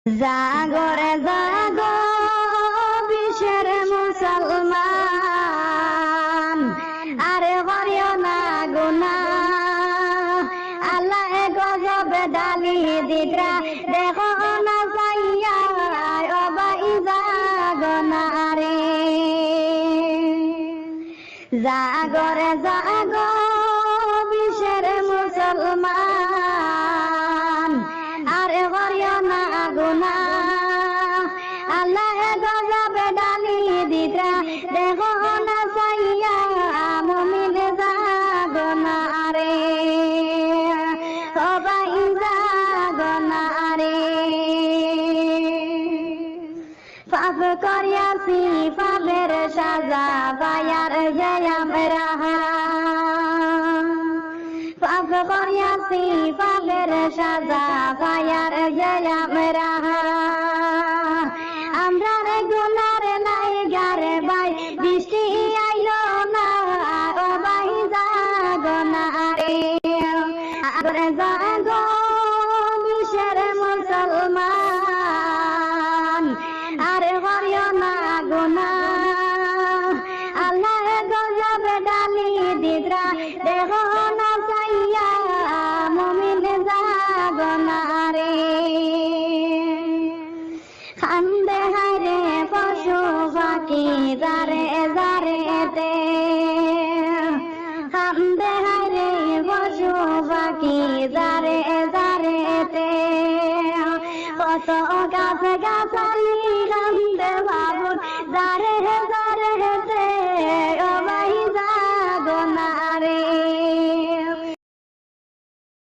জাগরে জাগো বিশ্বের মুসলমান, আরে হরিও না গুনা আল্লাহ গজবে ডালি দিদরা দেখো না সাইয়া ও ভাই জাগো না রে। জাগরে জাগো বিশ্বের মুসলমান, আরে হরিও না গুনা আল্লাহ গজবে ডালি দিদরা দেখো না সাইয়া মুমিন জাগো না রে, ও ভাই জাগো না রে। পাপ করিয়াছি পাপের সাজা পায়ার যে আমরা, পাপ করিয়াছি পাপের সাজা পায়ার যে আমরা, আমরা রে গুনার নাই গারে ভাই বৃষ্টি আইলো না ও ভাই জাগো না রে। আগরে জাগো বিশ্বের মুসলমান, আরে হরিও না গুনা আল্লাহ গজবে ডালি দিদরা দেখো না সাইয়া মুমিন জাগো না রে। খান্দে হায়রে পশু পাখি যারে যারেতে, খান্দে হায়রে পশু পাখি যারে যারেতে, কত গাছ গাছালি